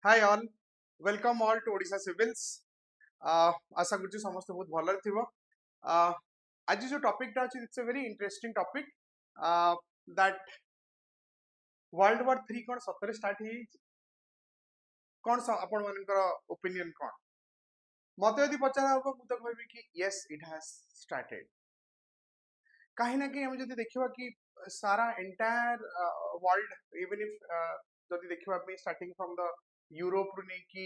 Hi all, welcome all to Odisha Civils. आशा करूँ समस्त बहुत भलरे थिबो. आज जो टॉपिक टा अछि it's a very interesting topic that world war 3 कोन सतरे स्टार्ट ही कोन आपण मानकर ओपिनियन कोन मते यदि पचारा हो मु तो कहबी कि यस इट हैज स्टार्टेड. कहीं ना कहीं हम जदि देखिबा कि सारा एंटायर वर्ल्ड इवन इफ जदि देखिबा पे स्टार्टिंग फ्रॉम द यूरोप रु नै कि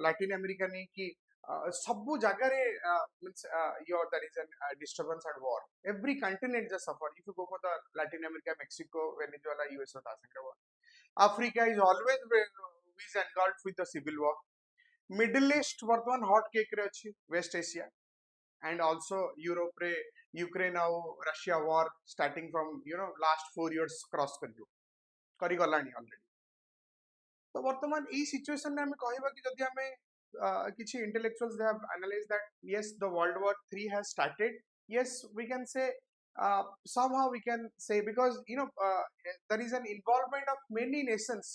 लैटिन अमेरिका नै कि सबु जगह रे means your there is an disturbance and war every continent just suffer if you go for the Latin America Mexico Venezuela US ता संग war Africa is always is engulfed with the civil war Middle East वर्तमान hot cake रे अछि West Asia and also Europe रे Ukraine ଆଉ Russia war starting from last 4 years cross करी गलानी already. तो वर्तमान ई सिचुएशन में हमें कहबा कि जदि हमें किछि intellectuals they have analyzed that yes the world war 3 has started. Yes, we can say somehow we can say because there is an involvement of many nations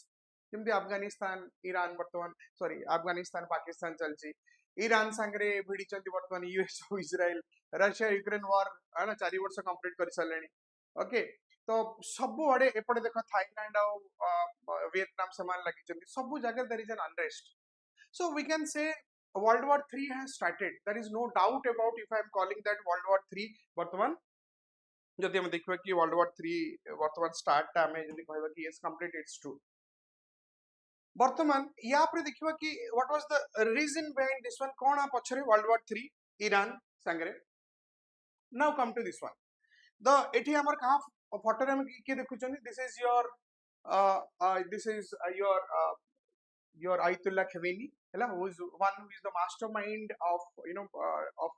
जेमती अफगानिस्तान ईरान वर्तमान सॉरी अफगानिस्तान पाकिस्तान चलची ईरान सांगरे भिड़ी चंदी वर्तमान US Israel Russia Ukraine war है ना 4 वर्ष कंप्लीट कर सारे. ओके तो सब आड़े एपटे देख थाईलैंड और वियतनाम समान लगी चंदी सब जगह there is an unrest. So we can say world war 3 has started. There is no doubt about if I am calling that world war 3 वर्तमान जदि हम देखबा कि वर्ल्ड वॉर 3 वर्तमान स्टार्ट ता हमें जदि कहबा कि यस कंप्लीट इट्स ट्रू. वर्तमान या पर देखिबा कि what was the reason behind this one कोन आ पछरे वर्ल्ड वॉर 3 ईरान संगरे. Now come to this one the एठी हमर कहा फोटो रे हम के देखुचनी this is your Ayatollah Khamenei हला who is the mastermind of of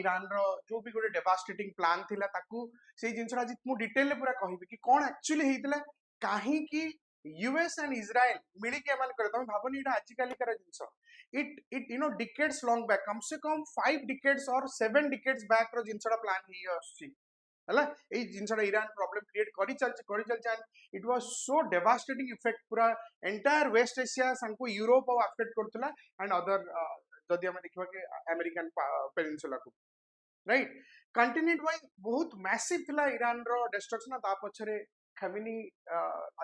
Iran रो जो भी गोटे डेवास्टेटिंग प्लान थिला ताकू से जिंसरा आज मु डिटेल ले पूरा कहिबी कि कोन एक्चुअली हेतिला काहे कि यूएस एंड इजराइल मिली के मान करे तुम भाबनी एटा आजिकाली कर जिंस इट डिकेड्स लॉन्ग बैक कम से कम 5 डिकेड्स और 7 डिकेड्स बैक रो जिंसरा प्लान ही आछि हला ए जिंसरा ईरान प्रॉब्लम क्रिएट करी चलछ and it was so devastating effect पूरा एंटायर वेस्ट एशिया संको यूरोप और अफेक्ट करथला एंड अदर जदि हम देखबा कि अमेरिकन पेनिनसुला को राइट कंटिनेंट वाइज बहुत मैसिव थिला ईरान रो डिस्ट्रक्शन ता पछरे खमीनी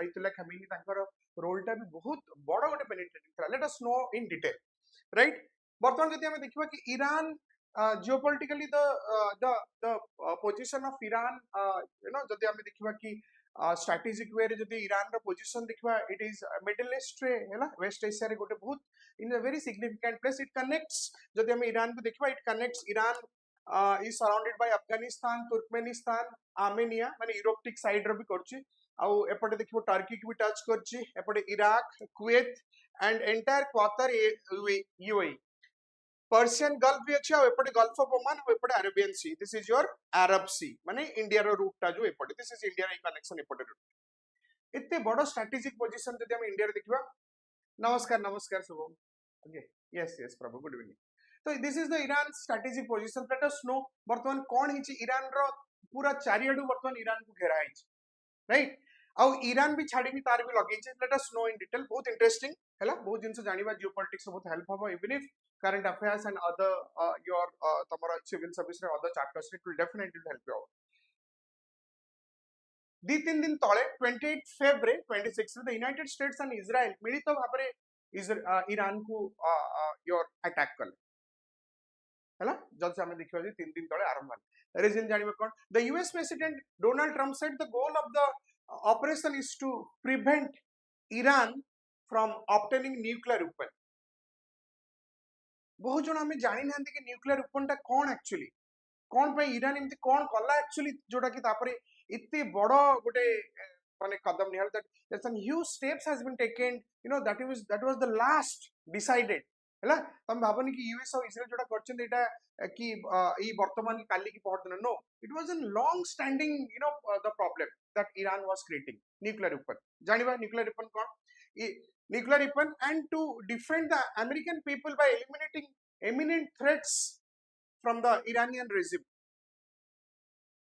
Ayatollah Khamenei तांकर रोल टा भी बहुत बड़ गोटे पेनिट्रेटिंग थिला. Let us know in detail right. वर्तमान जदि हम देखबा कि Iran geopolitically the position of Iran जदि हम देखबा कि स्ट्रेटेजिक वे रे जदि ईरान रो पोजीशन देखबा इट इज मिडिल ईस्ट रे हैला वेस्ट एशिया रे गोटे बहुत in a very significant place. It connects जदि हम ईरान को देखबा it connects Iran is surrounded by Afghanistan, Turkmenistan, Armenia माने यूरोपिक साइड रो भी करछि आउ एपटे देखिबो टर्की की भी टच करछि एपटे Iraq Kuwait and entire quarter UAE Persian Gulf भी अछि आ एपटे गल्फ ऑफ ओमान आ एपटे Arabian Sea. This is your Arab Sea माने इंडिया रो रूट टा जो एपटे दिस इज इंडिया रे कनेक्शन एपटे रूट इतने बड़ स्ट्रेटेजिक पोजीशन जदि हम इंडिया रे देखबा. नमस्कार शुभम. ओके यस प्रभु गुड इवनिंग. तो this is the Iran strategic position. Late us no वर्तमान कोन हिची ईरान रो पूरा चारियाडू वर्तमान ईरान को घेरा हिची राइट आउ ईरान भी छाड़ी तार भी लगे छे. Let us know in detail बहुत इंटरेस्टिंग हैला बहुत जिंस जानिबा जियोपॉलिटिक्स बहुत हेल्प होबो even if current affairs and other your तमरा सिविल सर्विस रे other chapters it will definitely help you. दी 3 दिन तळे 28 February 26 the United States and Israel मिलित भाबरे ईरान को योर अटैक कले हैला जब से हमें देखिबा जे 3 दिन तळे आरंभ हल. रीजन जानिबा कोन the US president Donald Trump said the goal of the operation is to prevent Iran from obtaining nuclear weapon. बहुत जण हमें जानि नांती कि न्यूक्लियर वेपन ता कोन एक्चुअली कोन पे ईरान इमती कोन कला एक्चुअली जोटा कि तापरे इत्ते बडो गोटे माने कदम निहाल that some huge steps has been taken that was the last decided हैला. हम भाबनी कि यूएस और इजराइल जोटा करछन एटा कि ई वर्तमान काली की पहर दिन no it was an long standing the problem that Iran was creating nuclear weapon. जानिबा न्यूक्लियर वेपन कोन nuclear weapon and to defend the American people by eliminating imminent threats from the Iranian regime.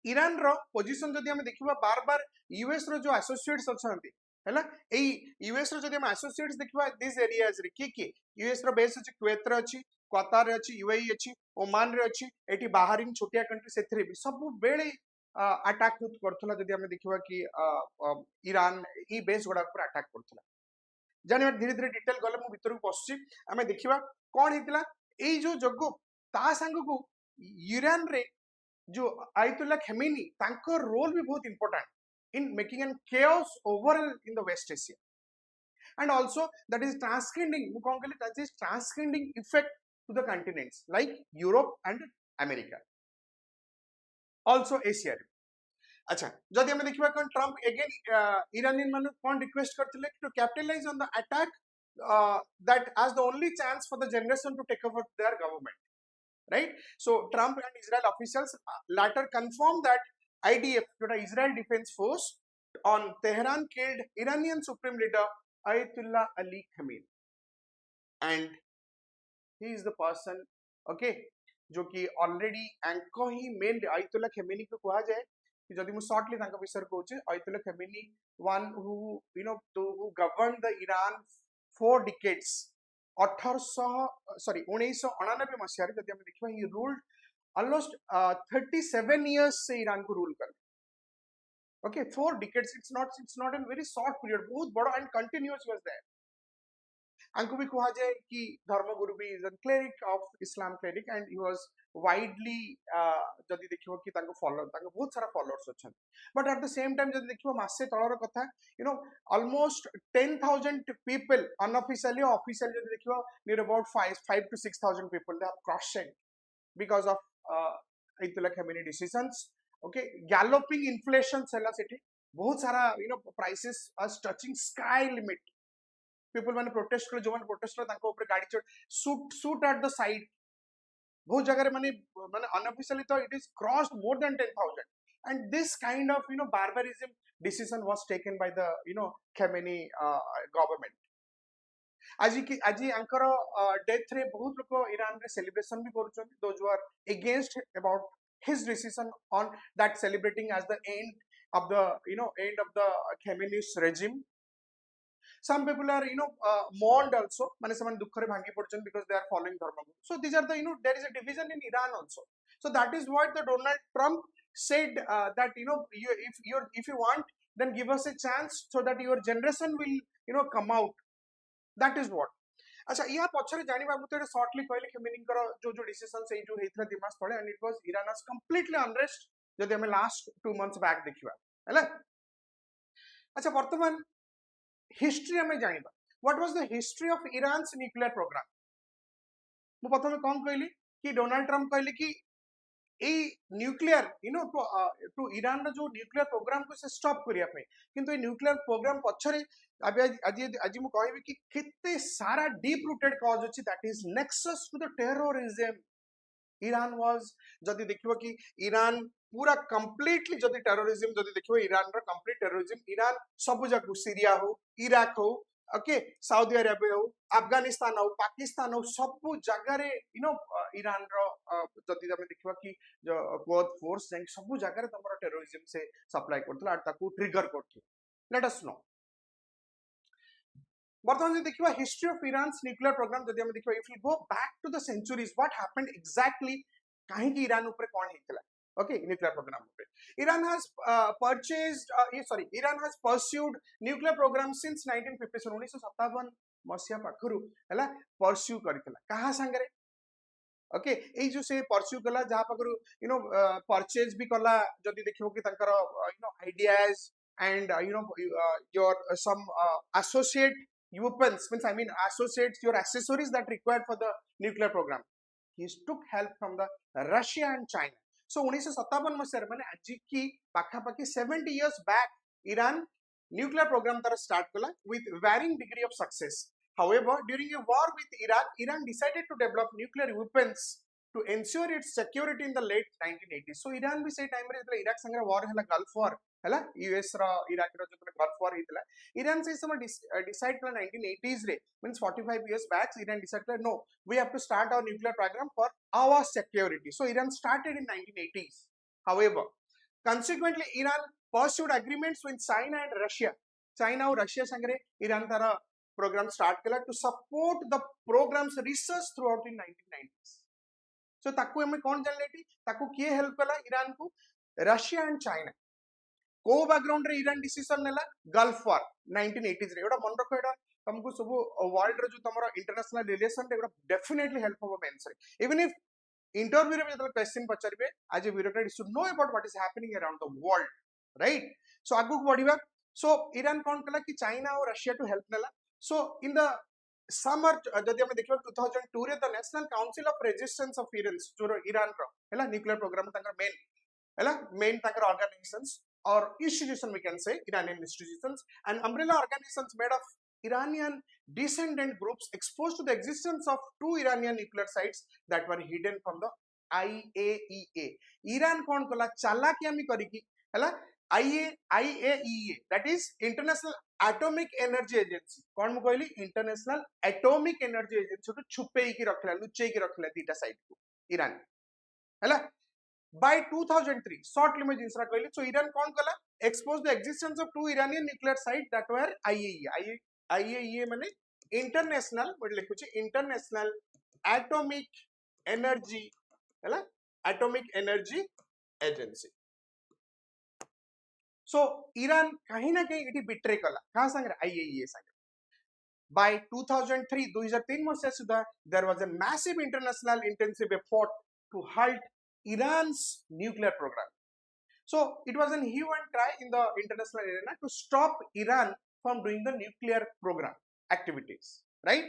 Iran रो पोजीशन जदि हम देखिबा बार बार US रो जो associates अछंती हैला ए US रो जदि हम एसोसिएट्स देखिबा दिस एरियाज रे की यूएस रो बेस अछि कुवैत रे अछि कतार रे अछि यूएई अछि ओमान रे अछि एठी बाहरिन छोटिया कंट्री सेथरे भी सब बेले अटैक करथला जदि हम देखिबा कि ईरान ई बेस गुडा पर अटैक करथला जानिबा धीरे धीरे डिटेल गले मु भितर को पसछि हमें देखिबा कोन हितला ए जो जग्गो ता संग को ईरान रे जो आयतुल्ला खेमेनी तांको रोल भी बहुत important in making an chaos overall in the West Asia, and also that is that is transcending effect to the continents like Europe and America, also Asia. अच्छा जदि हम देखिबा कोन ट्रम्प अगेन इरानियन मानु कोन request करथिले to capitalize on the attack that as the only chance for the generation to take over their government, right? So Trump and Israel officials later confirmed that IDF, the Israel Defense Force, on Tehran killed Iranian Supreme Leader Ayatollah Ali Khamenei, and he is the person, okay, जो कि already एंको ही main Ayatollah Khamenei को कहा जाए कि जदि मु shortly तांका विषय कहूचे Ayatollah Khamenei one who who governed the Iran 4 decades 1999 मसीह जदि हम देखिबा he ruled almost 37 years से ईरान को रूल कर, okay, 4 decades, it's not a very short period, बहुत बड़ा and continuous was there. अंको भी कहा जाए कि धर्मगुरु भी is a cleric of Islam cleric, and he was widely जदि देखिबो कि तांको फॉलोअर तांको बहुत सारा followers अछन, but at the same time जदि देखिबो मासे तळर कथा almost 10,000 people unofficially officially जदि देखिबो near about 5 to 6,000 people they have crossed because of Ayatollah Khamenei decisions, okay, galloping inflation चला सेठी बहुत सारा prices are touching sky limit, people माने protest कर जो माने protest कर तांको ऊपर गाड़ी चढ़ shoot at the side बहुत जगह रे माने unofficially तो it is crossed more than 10,000, and this kind of barbarism decision was taken by the Khamenei government. आज अंकर डेथ रे बहुत लोग ईरान रे सेलिब्रेशन भी करूछन, those who are against about his decision on that celebrating as the end of the end of the Khamenei's regime. Some people are mourned also, माने समान दुख रे भांगी पड़छन because they are following dharma. So these are the there is a division in Iran also. So that is what the Donald Trump said that if you want, then give us a chance so that your generation will come out. That is what. अच्छा या पछरे जानिबा मु तो shortly कहले खेमेनी कर जो decision से जो हेथरा दिमाग पड़े, and it was Iran was completely unrest जदि हम लास्ट 2 months बैक देखिबा हैला. अच्छा वर्तमान हिस्ट्री हमें जानिबा what was the history of Iran's nuclear programme. मु प्रथमे कोन कहली कि डोनाल्ड ट्रम्प कहले कि ए न्यूक्लियर टू ईरान जो न्यूक्लियर प्रोग्राम को से स्टॉप करिया पे, किंतु ए न्यूक्लियर प्रोग्राम पछरे आज मु कहबी कि कितने सारा डीप रूटेड कॉज अछि, that is nexus to the terrorism. Iran was जदि देखिबो कि ईरान पूरा कंप्लीटली जदि टेररिज्म जदि देखिबो ईरान रो कंप्लीट टेररिज्म ईरान सब जगह सीरिया हो, इराक हो, ओके, साउदी अरेबिया हो, अफगानिस्तान हो, पाकिस्तान हो, सब जगह रे ईरान रो जदि हम देखिबा कि जो क्वाड फोर्स जंग सब जगह रे तमरो टेररिज्म से सप्लाई करथला और ताकू ट्रिगर करथला. लेट अस नो बर्तमान जो देखिबा history of Iran's nuclear programme जदि हम देखिबा if you go back to the centuries what happened exactly काहे कि ईरान ऊपर कोन हेतला, okay, nuclear program ऊपर Iran has Iran has pursued nuclear program since 1957 1957 मसिया पाखरु हला परस्यू करथिला कहा संगरे, ओके, ए जो से परस्यू कला जहा पाखरु परचेज भी कला जदि देखिबो कि तांकर ideas and your some associate weapons, means I mean associates your accessories that required for the nuclear program. He took help from the Russia and China. So 1957 मसीह माने आज की पाखा पाखी 70 years back Iran nuclear program तार start कला with varying degree of success. However, during a war with Iran decided to develop nuclear weapons to ensure its security in the late 1980s. So Iran भी से time रे Iraq संगे war हला gulf war हला US रा Iraq रा जो gulf war हितला Iran से समय decide कला 1980s रे, means 45 years back Iran decide कला no, we have to start our nuclear program for our security. So Iran started in 1980s. However, consequently Iran pursued agreements with China and Russia China और Russia संगे Iran तार program start कला to support the programs research throughout in 1990s so ताकू हमें कौन जानले ताकू किए हेल्प कला ईरान को रशिया एंड चाइना को बैकग्राउंड रे ईरान डिसीजन नेला गल्फ वॉर 1980s रे एटा मन रखो एटा तुमको सब वर्ल्ड रे जो तमरो इंटरनेशनल रिलेशन रे एटा डेफिनेटली हेल्प हो मेंस रे इवन इफ इंटरव्यू रे जब क्वेश्चन पचारिबे as a bureaucrat should know about what is happening around the world right so आगु बढ़िबा सो ईरान कौन कला कि चाइना और रशिया टू हेल्प नेला सो इन द समर जदि हम देखिबा 2002 रे the national council of resistance of जो ईरान रो हैला न्यूक्लियर प्रोग्राम तांकर मेन तांकर organisations or institution we can say Iranian institutions and umbrella organizations made of Iranian descendant groups exposed to the existence of 2 Iranian nuclear sites that were hidden from the IAEA Iran kon kala chalakiami kariki hela IAEA that is International Atomic Energy Agency kon mu कहली International Atomic Energy Agency to छुपेई की रखला लुचेई की रखला दीटा site को Iran हला by 2003 short limit जिनसरा कहली so Iran कौन कला expose the existence of 2 Iranian nuclear sites that were IAEA माने international बोल लिखु छी International Atomic Energy हैला Atomic Energy Agency so Iran कहीं ना कहीं इटी बिट्रे कला कहाँ संगे IAEA संगे by 2003 मसीहा सुधा there was a massive international intensive effort to halt Iran's nuclear program. So it was an hue and cry in the international arena to stop Iran from doing the nuclear program activities, right?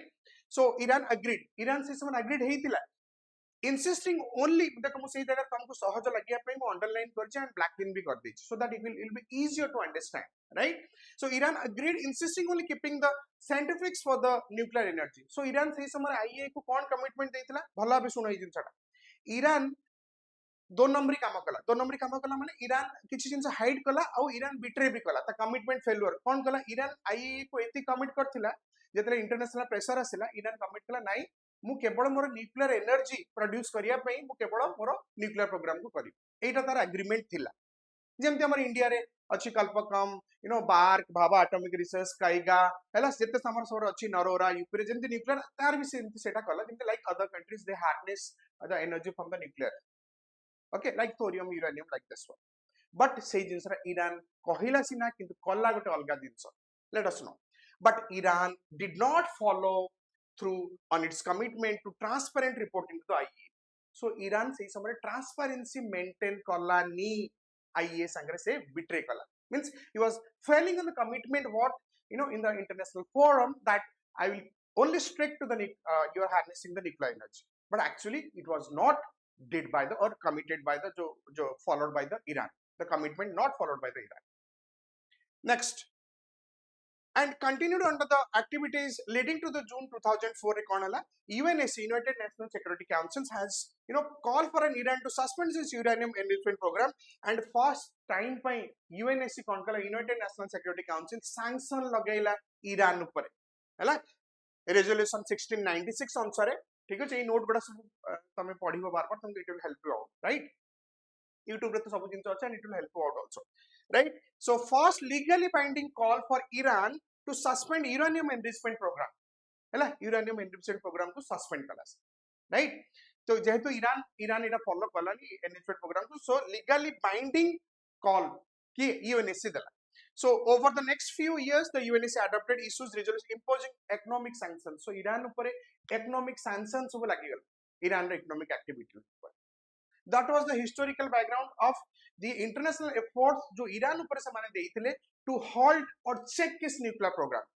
So Iran agreed. Iran से समन agreed है इतिला. Insisting only देखो मुझे इधर तुमको सहज लगिया पे मैं underline कर जाए and black in भी कर दीजिए so that it will be easier to understand, right? So Iran agreed, insisting only keeping the scientifics for the nuclear energy. So Iran से समन IAEA को कौन commitment दे इतिला? भला भी सुनो ये जिनसा Iran दो नंबरी काम कला माने ईरान किछि जिंस हाइड कला आ ईरान बिट्रे भी कला ता कमिटमेंट फेल्युअर कोन कला ईरान आईएए को एति कमिट करथिला जेतरे इंटरनेशनल प्रेशर आसिला ईरान कमिट कला नाइ मु केवल मोर न्यूक्लियर एनर्जी प्रोड्यूस करिया पई मु केवल मोर न्यूक्लियर प्रोग्राम को करी एटा तार एग्रीमेंट थिला जेमते हमर इंडिया रे अछि Kalpakkam you know BARC Bhabha atomic research Kaiga हैला जेते समर सोर अछि नरोरा यूपी रे जेमते न्यूक्लियर तार भी सेटा कला जेमते like other countries they harness the energy from the nuclear okay like thorium uranium like this one but say jinsra Iran कहला सिना किंतु कल्ला गोटे अलगा जिंस let us know but Iran did not follow through on its commitment to transparent reporting to the IAEA so Iran से समय transparency maintain कल्ला नी IAEA संगे से betray कला means he was failing on the commitment what you know in the international forum that I will only stick to the you are harnessing the nuclear energy but actually it was not did by the or committed by the jo followed by the Iran the commitment not followed by the Iran next and continued under the activities leading to the June 2004 econola UNSC United National Security Council has you know called for an Iran to suspend its uranium enrichment program and first time by UNSC konkala United National Security Council sanction लगाइला Iran ऊपर हैला resolution 1696 अनुसार ठीक है note गुड़ा सब तमे पढ़िबो बार बार तुमको it will help you out right YouTube रे तो सब जिंस अछि and it will help you out also right so first legally binding call for Iran to suspend uranium enrichment program हैला यूरेनियम एनरिचमेंट प्रोग्राम को सस्पेंड कला right तो जेहेतु ईरान एटा फॉलो कलानी एनरिचमेंट प्रोग्राम को सो लीगली बाइंडिंग कॉल कि UNSC दला so over the next few years the UNSC adopted issues resolution imposing economic sanctions so Iran upare economic sanctions सब लागि गल Iran रे economic activity that was the historical background of the international efforts जो Iran upare से माने देइथिले to halt or check its nuclear program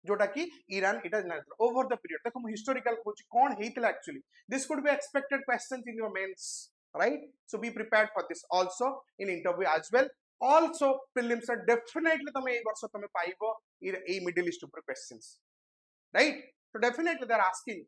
जोटा कि Iran it has over the period देखो historical कुछ कौन हेइथिला actually this could be expected questions in your mains right so be prepared for this also in interview as well also prelims are definitely तमे ए वर्ष तमे पाइबो a middle east ऊपर questions right so definitely they are asking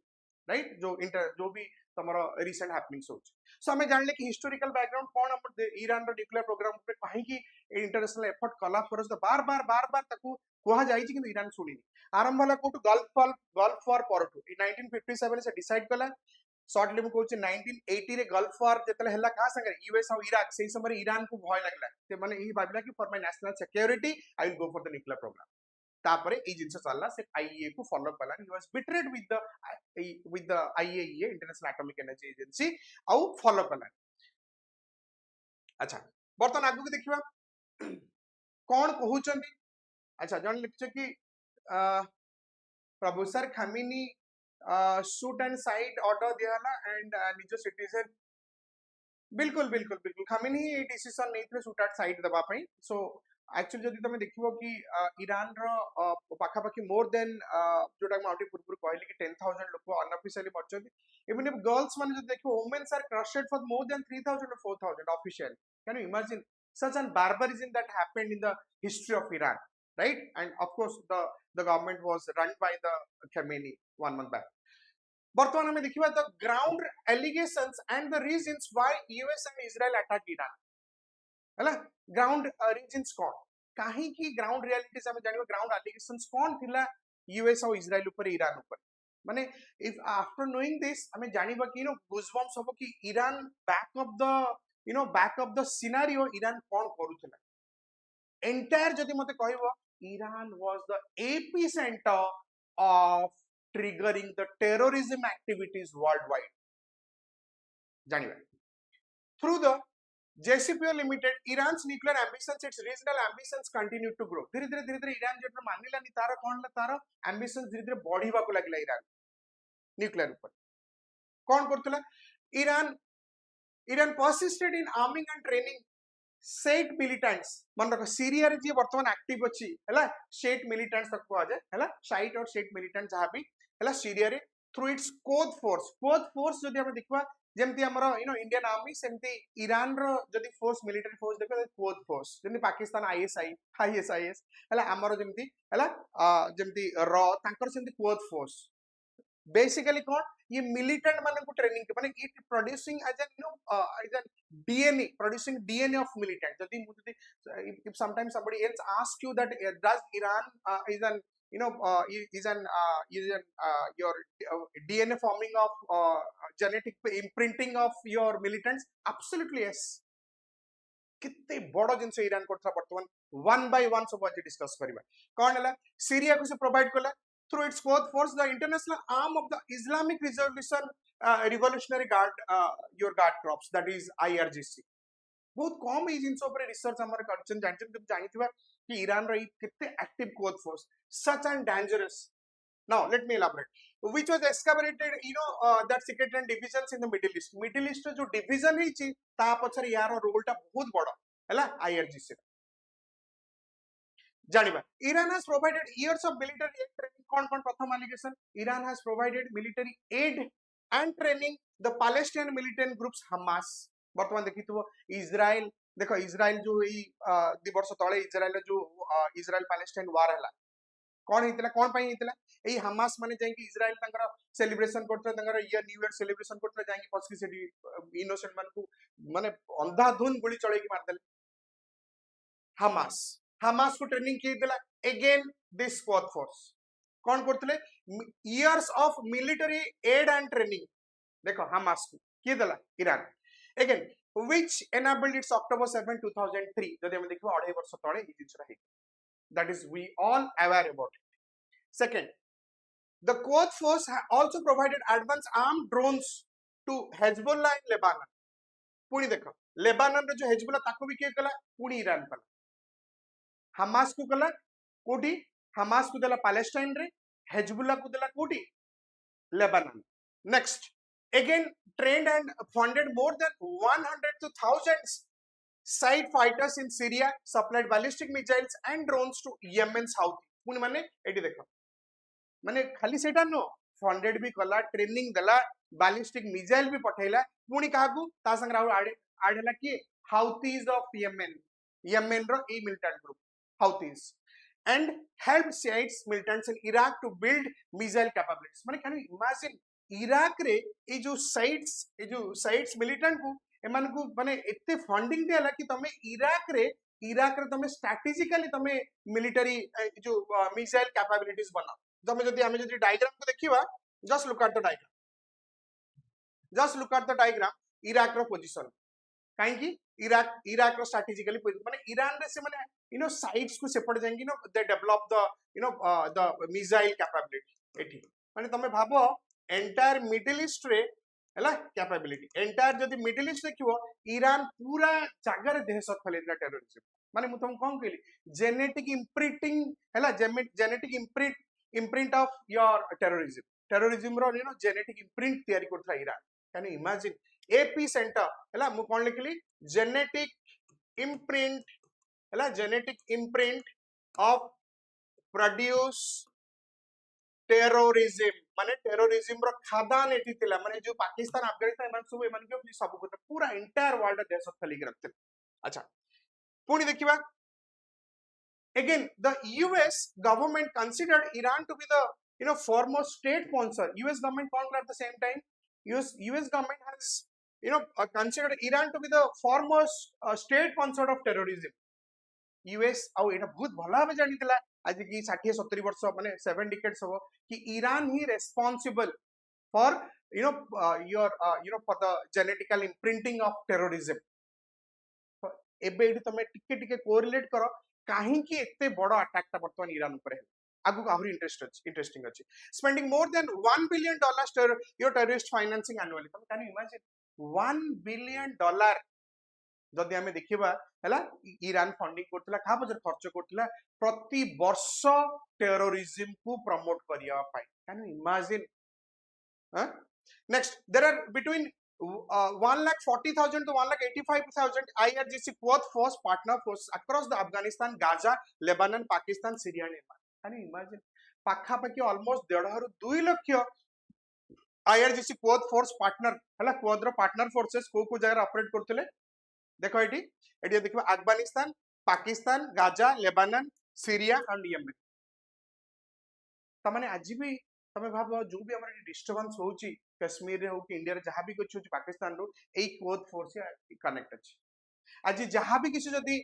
right जो भी तमरो recent happenings होछ so हमें जानले कि historical background कौन हम ईरान रो न्यूक्लियर प्रोग्राम पे कहीं कि इंटरनेशनल एफर्ट कला फरस बार बार ताकू कोहा जाई छि कि ईरान सुनिनी आरंभ होला कोट गल्फ वॉर परटू 1957 से डिसाइड कला शॉर्ट लिम को 1980 रे गल्फ वॉर जेतले हला का संगे यूएस और इराक से समय ईरान को भय लागला ते माने ई भाबला कि for my national security I will go for the nuclear program तापरे ए जिंस चलला से आईएए को फॉलो कला he was betrayed with the IAEA International Atomic Energy Agency आउ फॉलो कला अच्छा बर्तन आगु को देखिबा कौन कहउचंदी अच्छा जन लिखछ कि प्रभु sir Khamenei shoot and sight order दियाला एंड निजो सिटीजन बिल्कुल बिल्कुल बिल्कुल खामिनी ही डिसीजन नहीं थे शूट एट साइट दबा पई सो एक्चुअली जदि तुम देखिबो कि ईरान रो पाखा पाखी मोर देन जोटा माउंटी पूर्व कहली कि 10,000 लोक अनऑफिशियली मरचंदी इवन इफ गर्ल्स माने जो देखिबो women's are crushed for more than 3,000 or 4,000 official can you imagine such an barbarism that happened in the history of Iran, right? And of course, the government was run by the Khamenei 1 month back. Bartman में देखिए the ground allegations and the reasons why US and Israel attacked Iran. है ना? Ground reasons कौन? काहे की ground realities हमें जानिए ground allegations कौन थिला US और Israel ऊपर ईरान ऊपर माने if after knowing this हमें जानिबा कि goosebumps होबो कि Iran back of the scenario Iran कौन करूथिला entire जदि मते कहबो Iran was the epicenter of triggering the terrorism activities worldwide जानिबा through the JCPOA Limited, Iran's nuclear ambitions, its regional ambitions continue to grow. धीरे धीरे Iran जो मानिला नि तारो कौन ला तारो ambitions धीरे धीरे बढ़ीबा को लागला ईरान न्यूक्लियर ऊपर कौन Kartala Iran persisted in arming and training state militants मन रखो सीरिया रे जे वर्तमान एक्टिव अछि हैला स्टेट मिलिटेंट्स तक को आ जाए हैला साइट और स्टेट मिलिटेंट जहां भी हैला सीरिया रे थ्रू इट्स कोद फोर्स जदि हम देखबा जेमती हमरो इंडियन आर्मी सेमती ईरान रो जदि फोर्स मिलिटरी फोर्स देखो कोद फोर्स जेमती पाकिस्तान आईएसआईएस हैला हमरो जेमती हैला जेमती रॉ तांकर सेमती कोद फोर्स बेसिकली कौन ये मिलिटेंट माने को ट्रेनिंग के माने it producing as an DNA producing DNA of militant जदि if sometimes somebody else asks you that does Iran is an your DNA forming of genetic imprinting of your militants absolutely yes कितने बड़ जिनस Iran करथा वर्तमान one by one सब आज discuss करबा कोन हला Syria को से प्रोवाइड करला through its fourth force the international arm of the Islamic Revolutionary Guard your guard corps that is IRGC बहुत कम ई जिनस ऊपर रिसर्च हमर करछन जानछन तुम जानिथिबा कि ईरान रो कितने एक्टिव कोद force such and dangerous now let me elaborate which was escalated that secret and divisions in the middle east जो division ही छि ता पछर यार रोल टा बहुत बड़ हैला IRGC जानिबा Iran has provided years of military aid training कौन प्रथम allegation Iran has provided military aid and training the Palestinian militant groups Hamas वर्तमान देखितो इजराइल देखो इजराइल जो ई दि वर्ष तळे इजराइल जो इजराइल पैलेस्टाइन वार हला कौन हितला कौन पई हितला एई हमास माने जाई कि इजराइल तंगर सेलिब्रेशन करथले तंगर ईयर न्यू ईयर सेलिब्रेशन करथले जाई कि पसकी सेडी इनोसेंट मान को माने अंधाधुन गोली चळे कि मार देले हमास को ट्रेनिंग की दिला अगेन दिस स्क्वाड फोर्स कौन करथले years of military aid and training देखो हमास को की दिला Iran again which enabled its October 7 2003 जदि हम देखबो 2.5 वर्ष तळे ई जिंस रही that is we all aware about it second the Quds force also provided advanced armed drones to Hezbollah in Lebanon पुणी देखो लेबानन रे जो हेजबुल्ला ताको भी के कला पुणी ईरान कला हमास को कला कोठी हमास को देला पैलेस्टाइन रे हेजबुल्ला को देला कोठी Lebanon next again trained and funded more than 100 to thousands side fighters in Syria supplied ballistic missiles and drones to Yemen's Houthi पुणी माने एटी देखो माने खाली सेटा नो फंडेड भी कला ट्रेनिंग दला बैलिस्टिक मिसाइल भी पठैला पुणी काहकू ता संग राउ आडेला कि हाउथीज ऑफ येमेन रो ई militant group Houthis and helped Shiite militants in Iraq to build missile capabilities माने can you imagine इराक रे ए जो साइट्स मिलिटेंट को एमान को माने एते फंडिंग देला कि तमे इराक रे तमे स्ट्रेटेजिकली तमे मिलिटरी जो मिसाइल कैपेबिलिटीज बना तमे जदी हमें जदी डायग्राम को देखिबा just look at the diagram Iraq रो पोजीशन कहीं इराक रो स्ट्रेटेजिकली माने ईरान रे से माने साइड्स को सेपट जाएंगे they develop the the missile capability एठी माने तमे भाबो एंटायर मिडिल ईस्ट रे हला कैपेबिलिटी एंटायर जदी मिडिल ईस्ट देखिवो ईरान पूरा जागा रे दहशत फैलेला टेररिज्म माने मु तुम कोन कहली जेनेटिक इम्प्रिंटिंग हला genetic imprint of your terrorism रो जेनेटिक इम्प्रिंट तयारी करथला Iran can imagine epicentre हला मु कोन लिखली genetic imprint of produce terrorism माने टेररिज्म रो खादान एठी थिला माने जो पाकिस्तान अफगानिस्तान एमान सब को पूरा एंटायर वर्ल्ड दहशत फैली के रखते अच्छा पुणी देखिबा again the US government considered Iran to be the foremost state sponsor. US government at the same time US government has considered Iran to be the foremost state sponsor of terrorism. US आउ एटा बहुत भला भाबे जानितला आज की 60 70 वर्ष माने 7 decades हो कि Iran he responsible for your for the genetical imprinting of terrorism एबे एठी तमे टिके टिके कोरिलेट करो काहे कि एते बड़ अटैक ता वर्तमान ईरान ऊपर है आगु आहुरी इंटरेस्टिंग अछि spending more than $1 billion your terrorist financing annually तमे कैन इमेजिन $1 billion जदि आमे देखिबा हला ईरान फंडिंग करतला का बजर खर्च करतला प्रति वर्ष टेररिज्म को प्रमोट करिया पाई can you imagine next there are between 1,40,000 to 1,85,000 IRGC quote force partner force across the Afghanistan, Gaza, Lebanon, Pakistan, Syria and Yemen. Can you imagine? पाखा पाखी almost 1.5 2 lakh IRGC quote force partner हला quad रो partner forces को जगह operate करतले देखो एटी देखिबा Afghanistan Pakistan Gaza Lebanon Syria and Yemen तमाने आज भी तमे भाबो जो भी हमर डिस्टर्बेंस होउची कश्मीर रे हो कि इंडिया रे जहां भी कुछ होची पाकिस्तान रो एई कोद फोर्स से कनेक्ट अछि आज जहां भी किसी जदी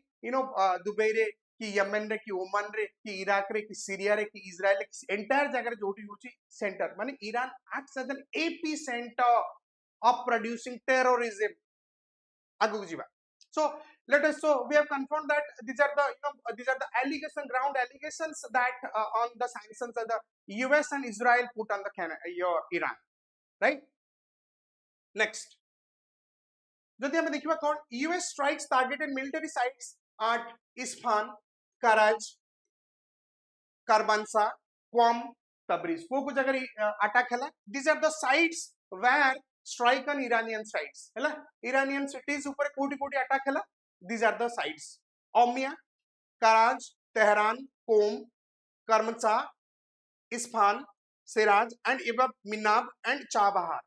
दुबई रे कि येमेन रे कि ओमान रे कि इराक रे कि सीरिया रे कि इजराइल रे एंटायर जगह रे जोटी होची सेंटर माने Iran acts as an epicentre of producing terrorism आगु जीवा so we have confirmed that these are the ground allegations that on the sanctions that the US and Israel put on the Iran right next जदि हमें देखिबा कोन US strikes targeted military sites at Isfahan Karaj Karbansa Qom Tabriz को जगह attack हला these are the sites where strike on Iranian sites हला Iranian cities ऊपर कोटी attack हला these are the sites Omnia Karaj Tehran Qom Karmansa Isfahan Siraj and Ibab Minab and Chabahar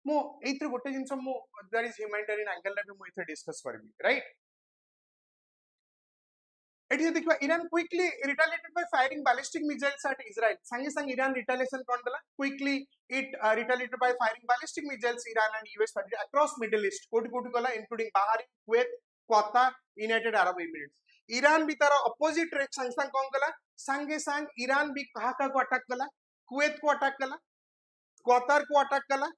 मो एथरे गोटे जिंस मो दैट इज ह्यूमैनिटेरियन एंगल रे मो एथे डिस्कस करबी राइट एठी देखिबा Iran quickly retaliated by firing ballistic missiles at Israel संगे संग ईरान रिटेलिएशन कोन दला quickly it retaliated by firing ballistic missiles Iran and US firing across Middle East कोटी कला including Bahrain Kuwait Qatar United Arab Emirates Iran भी तार opposite ray संग संग कोन कला संगे संग ईरान भी कहा को अटैक कला कुवैत को अटैक कला क्वातार को अटैक कला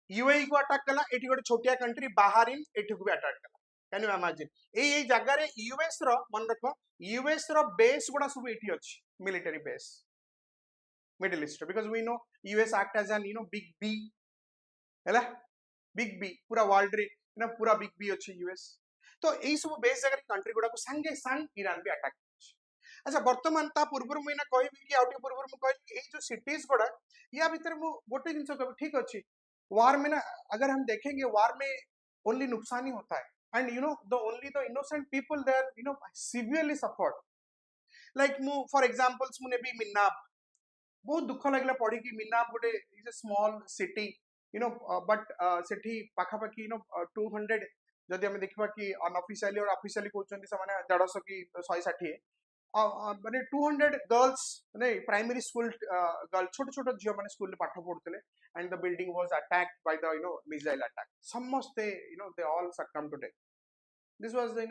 यूएई को अटैक कला एठी गोटे छोटिया कंट्री बहरीन एठी को भी अटैक कला कैन यू इमेजिन एई जगह रे यूएस रो मन रखो यूएस रो बेस गुडा सब एठी अछि military base Middle East because we know US act as an big B हैला बिग बी पूरा वर्ल्ड रे पूरा बिग बी अछि यूएस तो एई सब बेस जगह कंट्री गुडा को संगे संग ईरान भी अटैक अछि अच्छा वर्तमान ता पूर्व में ना कहबी कि आउटी पूर्व में कहली एई जो सिटीज गुडा या भीतर मु गोटे जिंस कहबी ठीक अछि वार में ना अगर हम देखेंगे वार में ओनली नुकसान ही होता है and only the innocent people there severely suffered like for examples मुने भी मिनाब बहुत दुख लागला पढ़ी कि मिनाब गोटे is a small city but सेठी पाखा पाखी 200 जदि हम देखबा कि अनऑफिशियली और ऑफिशियली कहउछन से माने 150 की 160 माने 200 गर्ल्स माने प्राइमरी स्कूल गर्ल छोट छोट जियो माने स्कूल में पाठ पढुतले and the building was attacked by the missile attack समस्त they all succumbed to death this was the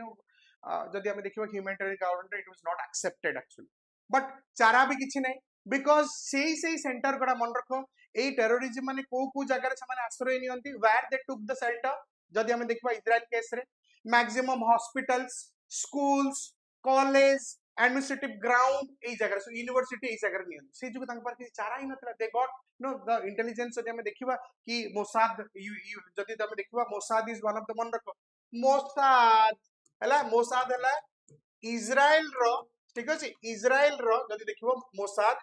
जदि हम देखिबा humanitarian government it was not accepted actually but चारा भी किछि नै because सेई सेंटर गडा मन रखो ए टेररिज्म माने को जगह से माने आश्रय नियंती where they took the shelter जदि हम देखबा इजराइल केस रे maximum hospitals schools college administrative ground ए जगह सो यूनिवर्सिटी ए जगह नियंती से जो तांक पर किसी चारा ही नथला they got no the intelligence जदि हम देखिबा कि मोसाद जदि हम देखिबा Mossad is one of the man रखो मोसाद हला मोसाद हला इजराइल रो ठीक अछि इजराइल रो जदि देखिबो मोसाद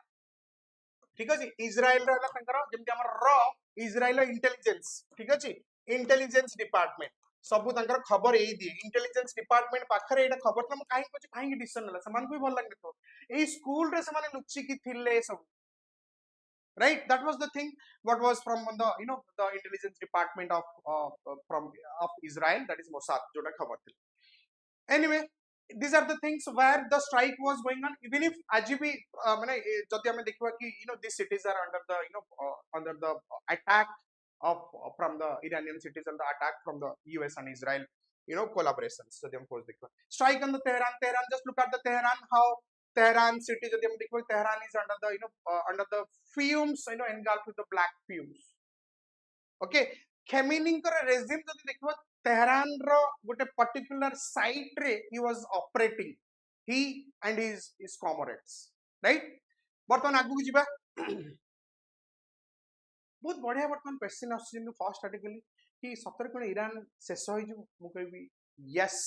ठीक अछि इजराइल रो हला तांकर जेमति हमर रो इजराइल इंटेलिजेंस ठीक अछि इंटेलिजेंस डिपार्टमेंट सब तांकर खबर एई दिए इंटेलिजेंस डिपार्टमेंट पाखरे एटा खबर हम काहे पछ काहे डिसीजन नला समान को भल लागले तो एई स्कूल रे समान लुचि की थिले सब right that was the thing what was from the the intelligence department of from of Israel that is Mossad jota khabar thil anyway these are the things where the strike was going on even if ajibi mane jodi ame dekhiba ki these cities are under the under the attack of from the Iranian cities and the attack from the US and Israel collaborations jodi am course dekhiba strike on the Tehran just look at the Tehran how Tehran city jodi am dekhiba Tehran is under the under the fumes engulfed with the black fumes okay Khamenei कर regime जदि देखिबो Tehran रो गोटे particular site रे he was operating he and his comrades right बर्तमान आगु जिबा बहुत बढ़िया बर्तमान क्वेश्चन आछिन फर्स्ट आर्टिकल कि सतर कोन ईरान शेष होई जो मु कहबी yes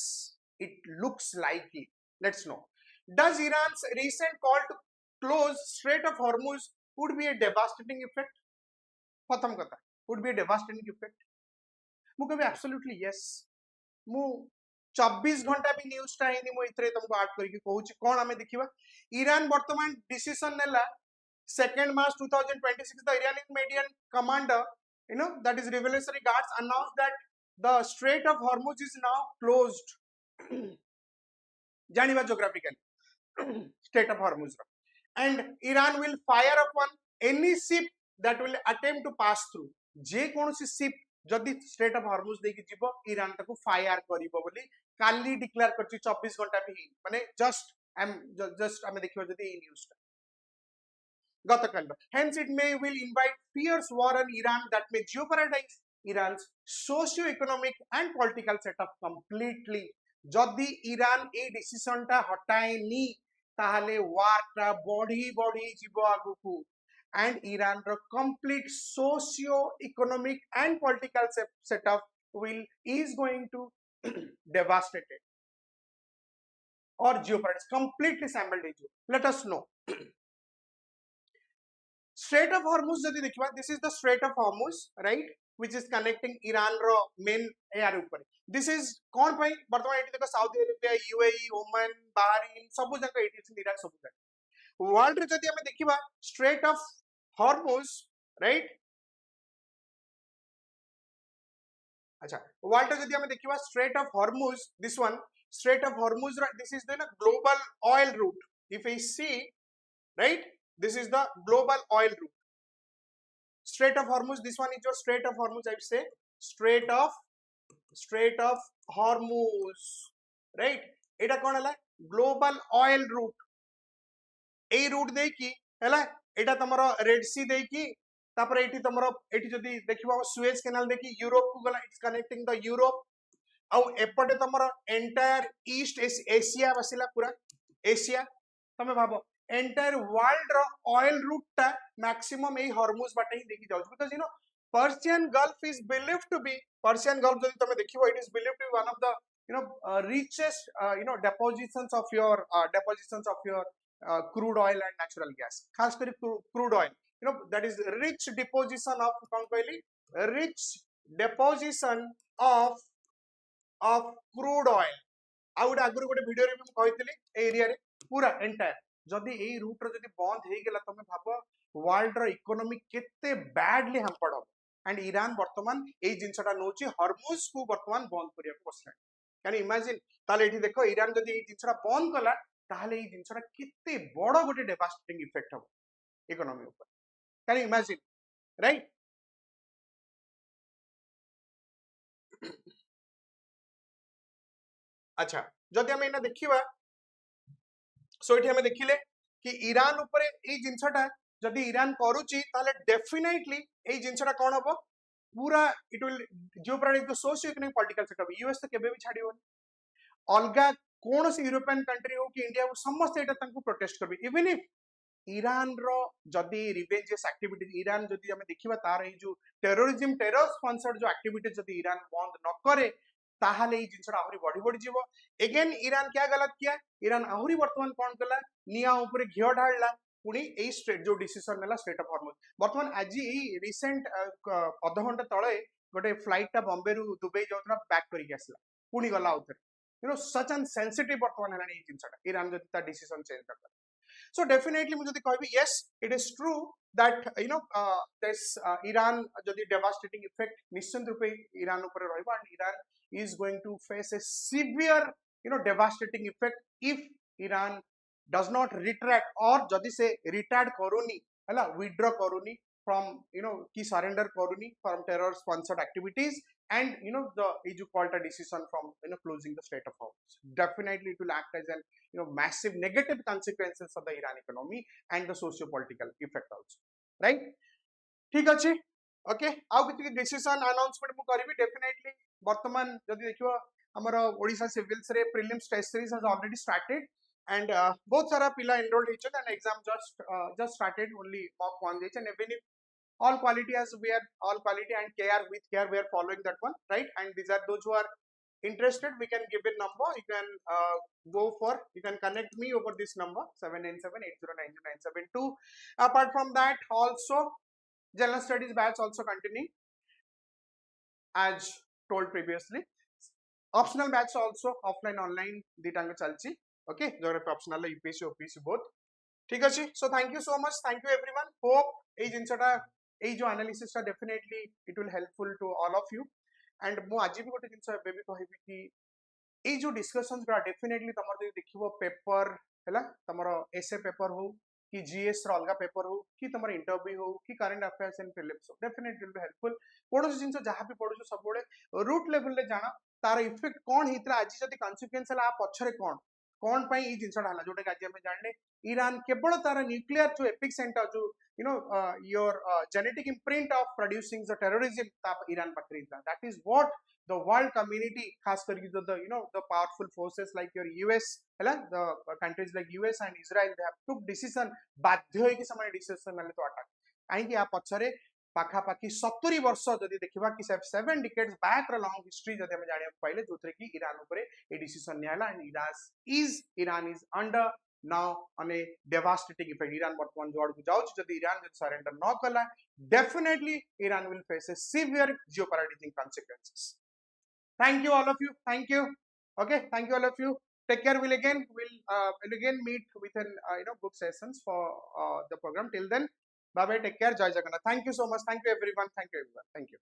it looks likely let's know does Iran's recent call to close Strait of Hormuz would be a devastating effect प्रथम कथा would be a devastating effect मु कहबी एब्सोल्युटली यस मु 24 घंटा भी न्यूज़ टा हेनी मु इतरे तुमको ऐड करके कहूची कोन हमें देखिबा ईरान वर्तमान डिसीजन नेला 2nd March 2026 the Iranian median commander that is revolutionary guards announced that the Strait of Hormuz is now closed जानिबा geographically Strait of Hormuz and Iran will fire upon any ship that will attempt to pass through जे कोनोसी ship जदि straight of Hormuz देकी जीवो Iran ताको fire करिवो बोली काली declare करछि 24 घंटा भी माने just हमें देखिबो जदि ई news गतकाल hence it may will invite fierce war on Iran that may jeopardize Iran's socio-economic and political setup completely जदि ईरान ए डिसीजन टा हटाएनी ताहले वार टा बढ़ी जीवो आगुकू and Iran ro complete socio-economic and political setup is going to devastate it or jeopardize completely simultaneously. Let us know. Strait of Hormuz jodi dekhiba this is the Strait of Hormuz right which is connecting Iran ro main air upare this is kon pai bartman eti dekho Saudi Arabia UAE Oman Bahrain sabu jaka eti Iraq sabu jaka world रे जदि हमें देखिबा strait of Hormuz right अच्छा world रे जदि हमें देखिबा strait of Hormuz this one strait of Hormuz this is the global oil route if we see right this is the global oil route strait of Hormuz this one is your strait of Hormuz I say strait of Hormuz right एटा कोन हला global oil route ए route दे की हैला एटा तमरो red सी दे की तापर eighty तमरो eighty जदी देखिबा सुएज कैनाल दे की यूरोप को गला इट्स कनेक्टिंग द यूरोप औ एपटे तमरो एंटायर ईस्ट एशिया बसिला पूरा एशिया तमे भाबो एंटायर वर्ल्ड रो ऑयल रूट ता मैक्सिमम ए हॉर्मुज बाटे ही देखि जाउ because Persian Gulf is believed to be Persian Gulf जदी तमे देखिबो it is believed to be one of the richest depositions of your crude oil and natural gas खास करी crude oil that is rich deposition of कौन कहली rich deposition of crude oil आउट आगुर गोटे वीडियो रे हम कहितली एरिया रे पूरा एंटायर जदी एई रूट रो जदी बंद हे गेला तमे भाबो वर्ल्ड रो इकोनॉमी केते बैडली हम पड़ो एंड ईरान वर्तमान एई जिंसटा नोची हॉर्मुज को वर्तमान बंद करिया को बसला कैन इमेजिन ताले एठी देखो ईरान जदी एई जिंसटा बंद कला ताहले एई जिंसटा केते बड़ गोटे डेवास्टेटिंग इफेक्ट हो इकोनॉमी ऊपर कैन इमेजिन राइट अच्छा जदि हम एना देखिबा सो एठी हम देखिले कि ईरान ऊपर एई जिंसटा जदि ईरान करूची ताले डेफिनेटली ए जिंसटा कोन हबो पूरा it will geopolitical socio economic political setup US तो केबे भी छाड़िबोनी अलगा कौन से यूरोपियन कंट्री हो कि इंडिया हो समस्त एटा तांको प्रोटेस्ट करबे इवन इफ ईरान रो जदि रिवेंजेस एक्टिविटीज ईरान जदि हमें देखिबा तार ए जो टेररिज्म टेरर स्पॉन्सर्ड जो एक्टिविटीज जदि ईरान बंद न करे ताहाले ई जिंसटा आहुरी बढ़ी बढ़ी जीवो अगेन ईरान क्या गलत किया ईरान आहुरी वर्तमान कोन कला निया ऊपर घियो ढाळला पुणी ए स्टेट जो डिसीजन नेला स्टेट ऑफ हॉर्मुज वर्तमान आज ई रिसेंट आधा घंटा तळे गोटे फ्लाइट ता बॉम्बे रु दुबई जाउतरा बैक करी आसला पुणी गला उथरे you know such an sensitive वर्तमान हेलानी ई जिंसटा ईरान जदि ता डिसीजन चेंज करता so definitely मुझे कहबी yes it is true that you know this Iran जदि devastating effect निश्चित रूपे ईरान ऊपर रहइबा and Iran is going to face a severe you know devastating effect if Iran does not retract or जदि से retard करूनी हला withdraw करूनी from you know की surrender करूनी from terror sponsored activities and you know the you called a decision from you know closing the Strait of Hormuz. Definitely it will act as an you know massive negative consequences of the Iran economy and the socio-political effect also, right? ठीक अछि okay आउ किछि decision announcement मु करबी definitely वर्तमान जदि देखियो हमर ओडिसा सिविल्स रे prelims test series has already started and बहुत सारा पिला enrolled हिचन and exam just started only mock one day and even if all quality as we are all quality and care with care we are following that one, right? And these are those who are interested we can give a number you can go for you can connect me over this number 797809092. Apart from that also general studies batch also continuing as told previously, optional batch also offline online ditanga chalchi okay geography optional UPSC OPSC both ठीक अछि so thank you so much thank you everyone hope ei jinsata ei jo analysis ta definitely it will helpful to all of you and mo aji bi gote jinsa ebe bi kahibi ki ei jo discussions रा definitely तमर जे देखिबो paper हैला तमरो एसे paper हो कि GS रो अलगा paper हो कि तमर interview हो कि करंट अफेयर्स एंड प्रीलिम्स हो डेफिनेटली विल बी हेल्पफुल कोन जिंस जहां भी पढु सब बडे रूट लेवल ले जाना तार इफेक्ट कोन हितला आज जदी कॉन्सिक्वेंस हला पछरे कोन पई ई जिंसडा हला जोटा आज हम जानले ईरान केवल तार न्यूक्लियर जो एपिक सेंटर जो you know your genetic imprint of producing the terrorism ता ईरान पकड़ी that is what the world community खास करके the you know the powerful forces like your US हैला the countries like US and Israel they have took decision बाध्य होई कि समय decision नेले तो अटक काहे कि आ पछरे पाखा पाखी 70 वर्ष जदि देखिबा कि 7 डिकेड्स बैक र लॉन्ग हिस्ट्री जदि हम जानिया पहिले जोथरे कि ईरान ऊपर ए डिसीजन नियाला and Iran is under now on a devastating effect Iran वर्तमान जोड़ को जाउछ जदि ईरान जदि सरेंडर न कला definitely Iran will face a severe geopolitical consequences. Thank you all of you thank you okay thank you all of you take care we'll again meet with an you know good sessions for the program till then bye bye take care jai jagannath thank you so much thank you everyone thank you